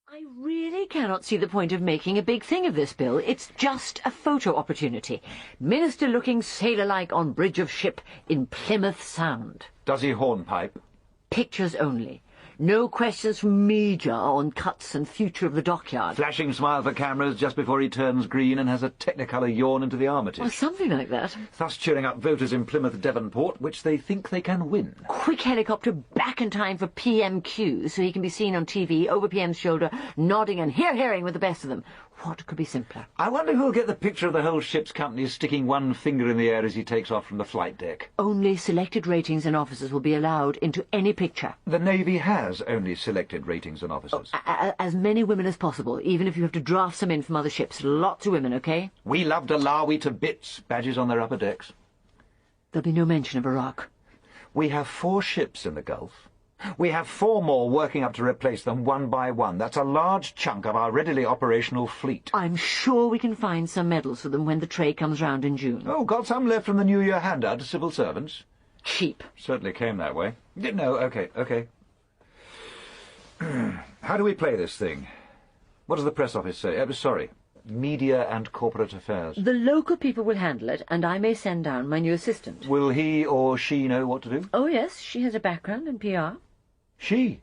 I really cannot see the point of making a big thing of this, Bill. It's just a photo opportunity. Minister looking sailor-like on bridge of ship in Plymouth Sound. Does he hornpipe? Pictures only. No questions from media on cuts and future of the dockyard. Flashing smile for cameras just before he turns green and has a technicolor yawn into the Armitage. Well, something like that. Thus cheering up voters in Plymouth Devonport, which they think they can win. Quick helicopter back in time for PMQ, so he can be seen on TV over PM's shoulder, nodding and hearing with the best of them. What could be simpler? I wonder who'll get the picture of the whole ship's company sticking one finger in the air as he takes off from the flight deck. Only selected ratings and officers will be allowed into any picture. The Navy has only selected ratings and officers. As many women as possible, even if you have to draft some in from other ships. Lots of women, okay? We love Malawi to bits, badges on their upper decks. There'll be no mention of Iraq. We have 4 ships in the Gulf. We have 4 more working up to replace them one by one. That's a large chunk of our readily operational fleet. I'm sure we can find some medals for them when the tray comes round in June. Oh, got some left from the New Year handout to civil servants? Cheap. Certainly came that way. No, okay. How do we play this thing? What does the press office say? Sorry. Media and corporate affairs. The local people will handle it, and I may send down my new assistant. Will he or she know what to do? Oh, yes, she has a background in PR. She?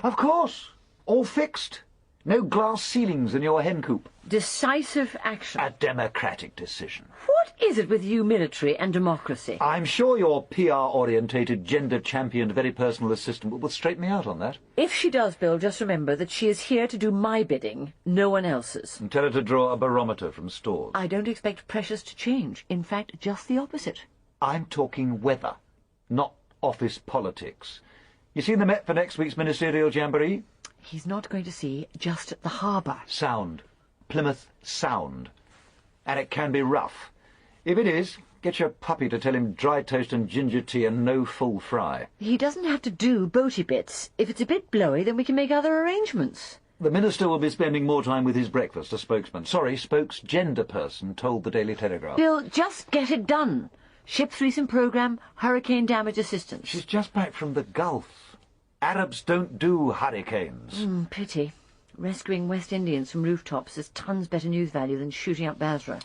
Of course. All fixed. No glass ceilings in your hen coop. Decisive action. A democratic decision. What is it with you military and democracy? I'm sure your PR-orientated, gender-championed, very personal assistant will straighten me out on that. If she does, Bill, just remember that she is here to do my bidding, no one else's. And tell her to draw a barometer from stores. I don't expect pressures to change. In fact, just the opposite. I'm talking weather, not office politics. You seen the Met for next week's ministerial jamboree? He's not going to see just at the harbour. Sound. Plymouth Sound. And it can be rough. If it is, get your puppy to tell him dry toast and ginger tea and no full fry. He doesn't have to do boaty bits. If it's a bit blowy, then we can make other arrangements. The Minister will be spending more time with his breakfast, a spokesman. Sorry, spokes-gender person, told the Daily Telegraph. Bill, just get it done. Ship's recent programme, hurricane damage assistance. She's just back from the Gulf. Arabs don't do hurricanes. Pity. Rescuing West Indians from rooftops has tons better news value than shooting up Basra.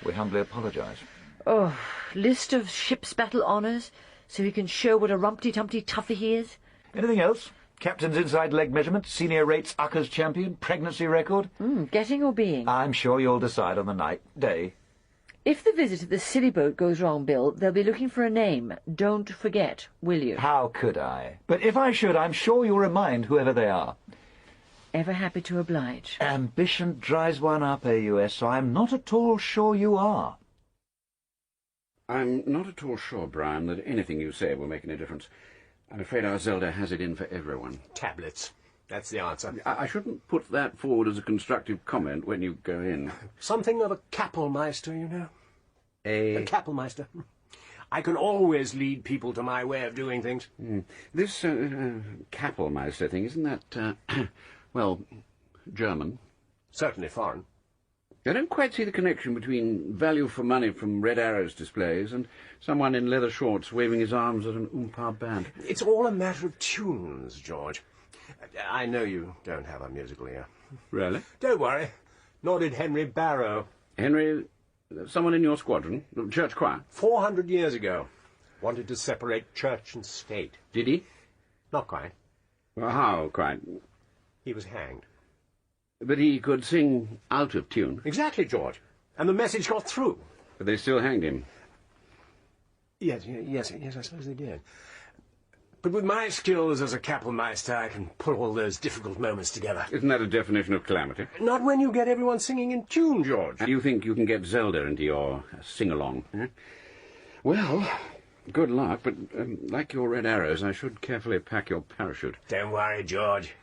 We humbly apologise. Oh, list of ship's battle honours, so he can show what a rumpty-tumpty toughy he is. Anything else? Captain's inside leg measurement, senior rates Uckers champion, pregnancy record? Getting or being? I'm sure you'll decide on the day. If the visit to the silly boat goes wrong, Bill, they'll be looking for a name. Don't forget, will you? How could I? But if I should, I'm sure you'll remind whoever they are. Ever happy to oblige. Ambition dries one up, AUS, so I'm not at all sure you are. I'm not at all sure, Bryan, that anything you say will make any difference. I'm afraid our Zelda has it in for everyone. Tablets. That's the answer. I shouldn't put that forward as a constructive comment when you go in. Something of a Kapellmeister, you know. A Kapellmeister. I can always lead people to my way of doing things. This Kapellmeister thing, isn't that, well, German? Certainly foreign. I don't quite see the connection between value for money from Red Arrow's displays and someone in leather shorts waving his arms at an Oompah band. It's all a matter of tunes, George. I know you don't have a musical ear. Really? Don't worry. Nor did Henry Barrow. Henry, someone in your squadron, church choir? 400 years ago. Wanted to separate church and state. Did he? Not quite. Well, how quite? He was hanged. But he could sing out of tune. Exactly, George. And the message got through. But they still hanged him. Yes, I suppose they did. But with my skills as a Kapellmeister, I can pull all those difficult moments together. Isn't that a definition of calamity? Not when you get everyone singing in tune, George. And you think you can get Zelda into your sing-along? Eh? Well, good luck, but like your Red Arrows, I should carefully pack your parachute. Don't worry, George.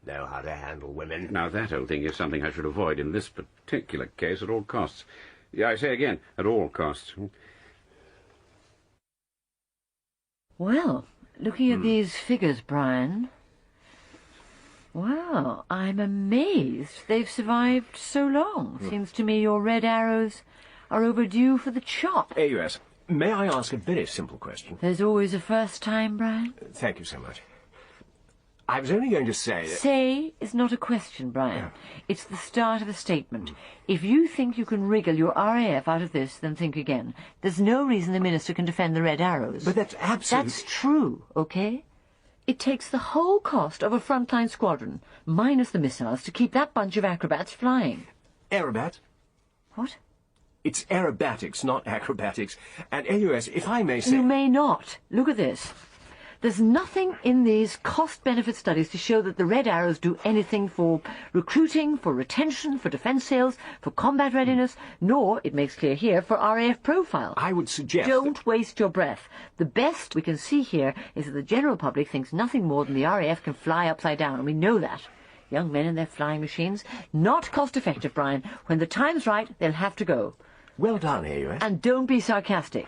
Know how to handle women. Now, that old thing is something I should avoid in this particular case at all costs. Yeah, I say again, at all costs. Well, looking at these figures, Bryan... Well, I'm amazed they've survived so long. Seems to me your Red Arrows are overdue for the chop. AUS, may I ask a very simple question? There's always a first time, Bryan. Thank you so much. I was only going to say... Say is not a question, Bryan. It's the start of a statement. If you think you can wriggle your RAF out of this, then think again. There's no reason the Minister can defend the Red Arrows. But that's absolutely... That's true, okay? It takes the whole cost of a frontline squadron, minus the missiles, to keep that bunch of acrobats flying. Aerobats? What? It's aerobatics, not acrobatics. And AUS, if I may say... You may not. Look at this. There's nothing in these cost-benefit studies to show that the Red Arrows do anything for recruiting, for retention, for defence sales, for combat readiness, nor, it makes clear here, for RAF profile. I would suggest... Don't waste your breath. The best we can see here is that the general public thinks nothing more than the RAF can fly upside down, and we know that. Young men in their flying machines, not cost-effective, Bryan. When the time's right, they'll have to go. Well done, AUS. And don't be sarcastic.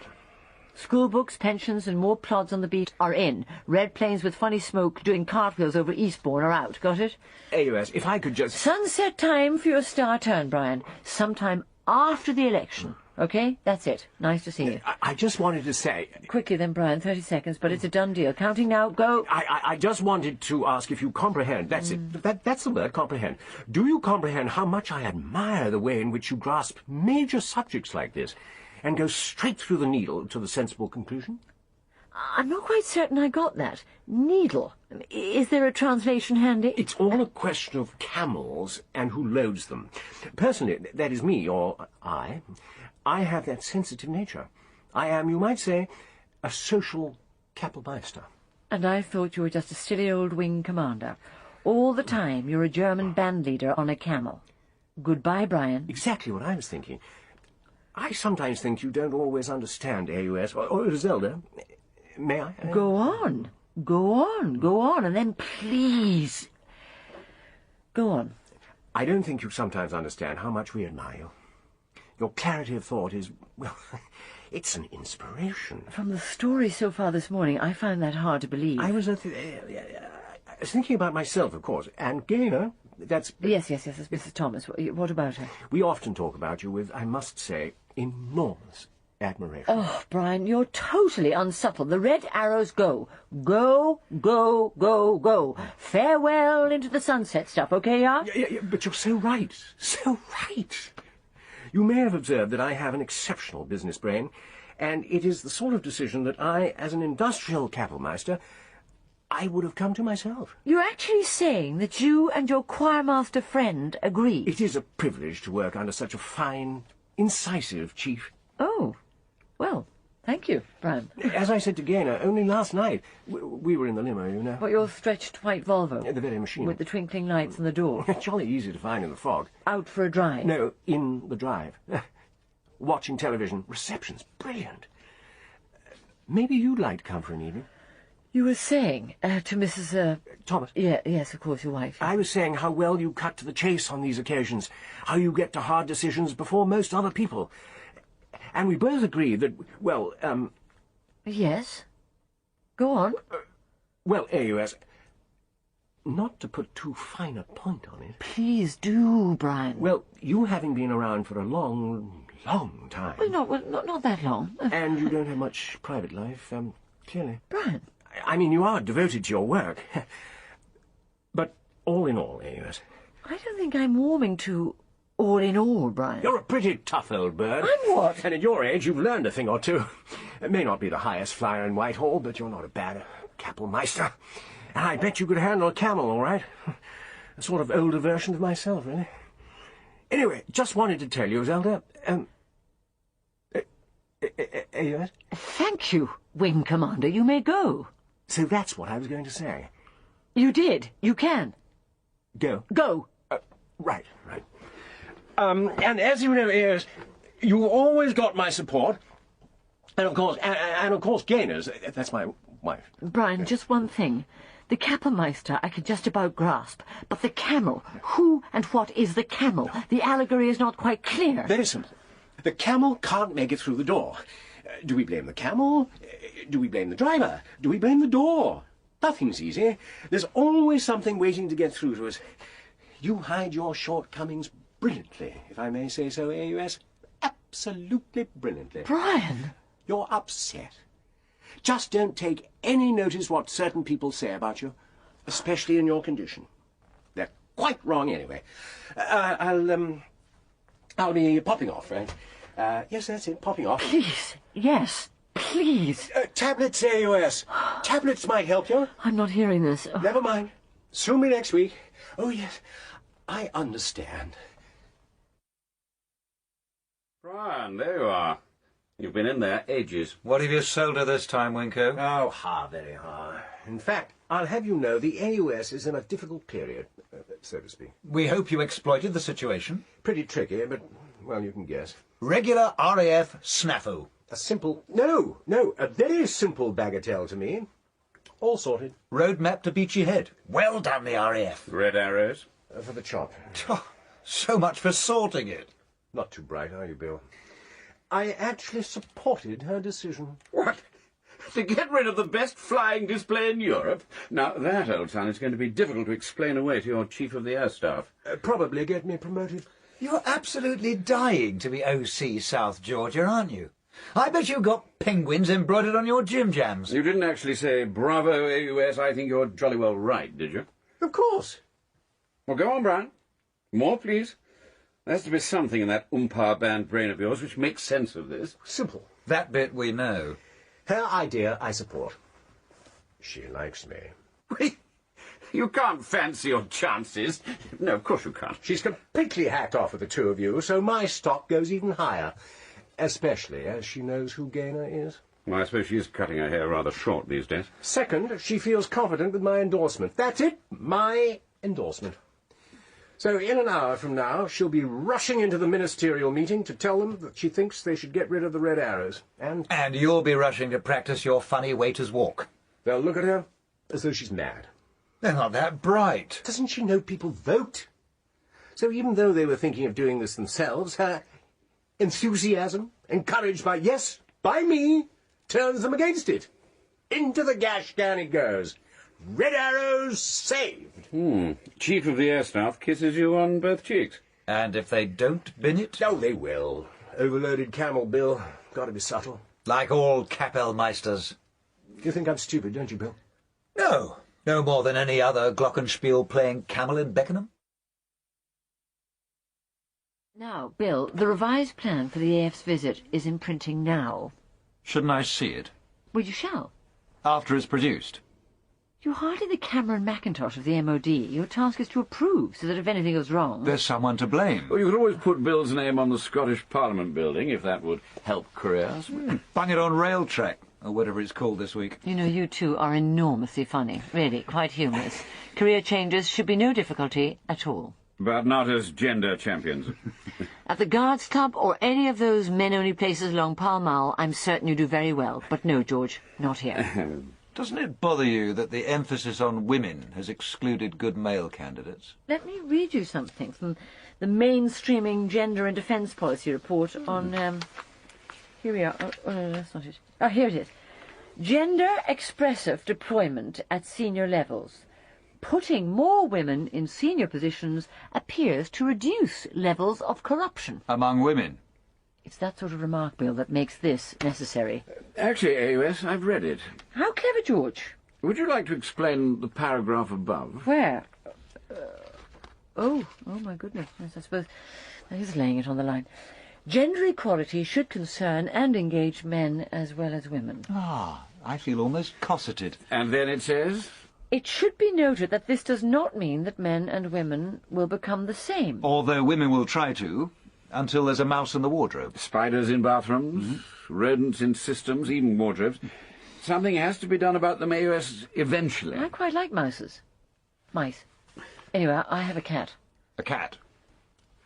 School books, pensions, and more plods on the beat are in. Red planes with funny smoke doing cartwheels over Eastbourne are out. Got it? AUS, if I could just... Sunset time for your star turn, Bryan. Sometime after the election. OK? That's it. Nice to see you. I just wanted to say... Quickly then, Bryan. 30 seconds, but it's a done deal. Counting now. Go. I just wanted to ask if you comprehend. That's it. That's the word, comprehend. Do you comprehend how much I admire the way in which you grasp major subjects like this and go straight through the needle to the sensible conclusion? I'm not quite certain I got that. Needle. Is there a translation handy? It's all a question of camels and who loads them. Personally, that is me, or I have that sensitive nature. I am, you might say, a social Kapellmeister. And I thought you were just a silly old wing commander. All the time you're a German band leader on a camel. Goodbye, Bryan. Exactly what I was thinking. I sometimes think you don't always understand AUS, or Zelda. May I? Go on. Go on. Go on. And then please... Go on. I don't think you sometimes understand how much we admire you. Your clarity of thought is, well, it's an inspiration. From the story so far this morning, I find that hard to believe. I was thinking about myself, of course, and Gaynor, that's... Yes, that's Mrs. Thomas. What about her? We often talk about you with, I must say, enormous admiration. Oh, Bryan, you're totally unsubtle. The Red Arrows go. Go, go, go, go. Farewell into the sunset stuff, OK, yeah? Yeah, but you're so right. So right. You may have observed that I have an exceptional business brain, and it is the sort of decision that I, as an industrial Kapellmeister, I would have come to myself. You're actually saying that you and your choirmaster friend agree? It is a privilege to work under such a fine, incisive chief. Oh, well, thank you, Bryan. As I said to Gaynor, only last night, we were in the limo, you know. What, your stretched white Volvo? The very machine. With the twinkling lights and the door? Jolly easy to find in the fog. Out for a drive? No, in the drive. Watching television. Reception's brilliant. Maybe you'd like to come for an evening? You were saying to Mrs. Thomas? Yes, of course, your wife. I was saying how well you cut to the chase on these occasions, how you get to hard decisions before most other people. And we both agree that, well, Yes? Go on. Well, AUS, not to put too fine a point on it... Please do, Bryan. Well, you having been around for a long, long time... Well, not that long. And you don't have much private life, clearly. Bryan. I mean, you are devoted to your work. But all in all, AUS... I don't think I'm warming to... all in all, Bryan. You're a pretty tough old bird. I'm what? And at your age, you've learned a thing or two. It may not be the highest flyer in Whitehall, but you're not a bad Kapellmeister. And I bet you could handle a camel, all right. A sort of older version of myself, really. Anyway, just wanted to tell you, Zelda, AUS? Thank you, Wing Commander. You may go. So that's what I was going to say. You did. You can. Go. Go. Right. And as you know, AUS, you've always got my support. And of course, Gaynor's. That's my wife. Bryan, just one thing. The Kapellmeister I could just about grasp, but the camel, who and what is the camel? The allegory is not quite clear. Very simple. The camel can't make it through the door. Do we blame the camel? Do we blame the driver? Do we blame the door? Nothing's easy. There's always something waiting to get through to us. You hide your shortcomings brilliantly, if I may say so, AUS. Absolutely brilliantly. Bryan! You're upset. Just don't take any notice what certain people say about you, especially in your condition. They're quite wrong anyway. I'll be popping off, right? Yes, that's it, popping off. Please, yes, please. Tablets, AUS. Tablets might help you. I'm not hearing this. Oh. Never mind. Soon be next week. Oh, yes, I understand. Bryan, there you are. You've been in there ages. What have you sold her this time, Winko? Oh, very hard. In fact, I'll have you know the AUS is in a difficult period, so to speak. We hope you exploited the situation. Pretty tricky, but, well, you can guess. Regular RAF snafu. A simple... No, a very simple bagatelle to me. All sorted. Roadmap to Beachy Head. Well done, the RAF. Red arrows? For the chop. So much for sorting it. Not too bright, are you, Bill? I actually supported her decision. What? To get rid of the best flying display in Europe? Now, that, old son, is going to be difficult to explain away to your Chief of the Air Staff. Probably get me promoted. You're absolutely dying to be OC South Georgia, aren't you? I bet you got penguins embroidered on your Jim Jams. You didn't actually say, bravo, AUS, I think you're jolly well right, did you? Of course. Well, go on, Bryan. More, please. There has to be something in that Oompah band brain of yours which makes sense of this. Simple. That bit we know. Her idea I support. She likes me. Wait, you can't fancy your chances. No, of course you can't. She's completely hacked off with the two of you, so my stock goes even higher. Especially as she knows who Gaynor is. Well, I suppose she is cutting her hair rather short these days. Second, she feels confident with my endorsement. That's it, my endorsement. So in an hour from now, she'll be rushing into the ministerial meeting to tell them that she thinks they should get rid of the red arrows. And you'll be rushing to practice your funny waiter's walk. They'll look at her as though she's mad. They're not that bright. Doesn't she know people vote? So even though they were thinking of doing this themselves, her enthusiasm, encouraged by, yes, by me, turns them against it. Into the gash can it goes. Red arrows saved. Chief of the Air Staff kisses you on both cheeks. And if they don't bin it? Oh, they will. Overloaded camel, Bill. Got to be subtle. Like all Kapellmeisters. You think I'm stupid, don't you, Bill? No. No more than any other glockenspiel playing camel in Beckenham. Now, Bill, the revised plan for the AF's visit is in printing now. Shouldn't I see it? Well, you shall. After it's produced. You're hardly the Cameron Mackintosh of the MOD. Your task is to approve, so that if anything goes wrong... There's someone to blame. Well, you could always put Bill's name on the Scottish Parliament building, if that would help careers. Bung it on rail track, or whatever it's called this week. You know, you two are enormously funny. Really, quite humorous. Career changes should be no difficulty at all. But not as gender champions. At the Guards Club or any of those men-only places along Pall Mall, I'm certain you do very well. But no, George, not here. Doesn't it bother you that the emphasis on women has excluded good male candidates? Let me read you something from the Mainstreaming Gender and Defence Policy Report on... Here we are. Oh, no, that's not it. Oh, here it is. Gender-expressive deployment at senior levels. Putting more women in senior positions appears to reduce levels of corruption. Among women? It's that sort of remark, Bill, that makes this necessary. Actually, AUS, I've read it. How clever, George. Would you like to explain the paragraph above? Where? Oh, my goodness. Yes, I suppose that is laying it on the line. Gender equality should concern and engage men as well as women. Ah, I feel almost cosseted. And then it says... It should be noted that this does not mean that men and women will become the same. Although women will try to, until there's a mouse in the wardrobe. Spiders in bathrooms, rodents in systems, even wardrobes. Something has to be done about them, AUS, eventually. I quite like mouses. Mice. Anyway, I have a cat. A cat?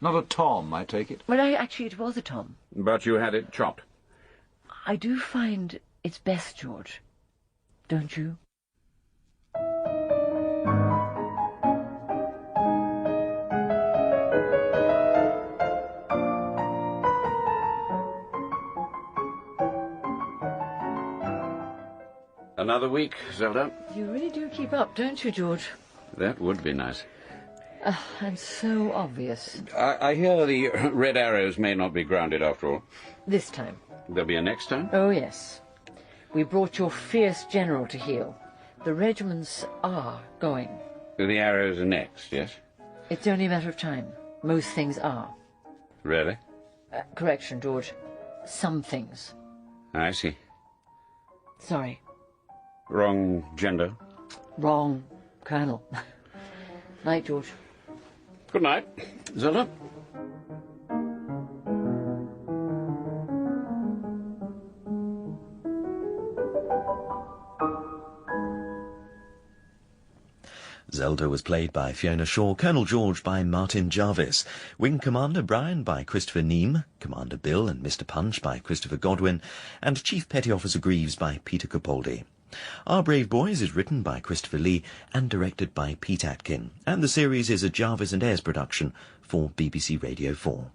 Not a tom, I take it? Well, actually, it was a tom. But you had it chopped. I do find it's best, George. Don't you? Another week, Zelda. You really do keep up, don't you, George? That would be nice. And so obvious. I hear the red arrows may not be grounded after all. This time. There'll be a next time? Oh, yes. We brought your fierce general to heel. The regiments are going. The arrows are next, yes? It's only a matter of time. Most things are. Really? Correction, George. Some things. I see. Sorry. Wrong gender. Wrong colonel. Night, George. Good night, Zelda. Zelda was played by Fiona Shaw, Colonel George by Martin Jarvis, Wing Commander Bryan by Christopher Neame, Commander Bill and Mr Punch by Christopher Godwin, and Chief Petty Officer Greaves by Peter Capaldi. Our Brave Boys is written by Christopher Lee and directed by Pete Atkin, and the series is a Jarvis and Ayres production for BBC Radio 4.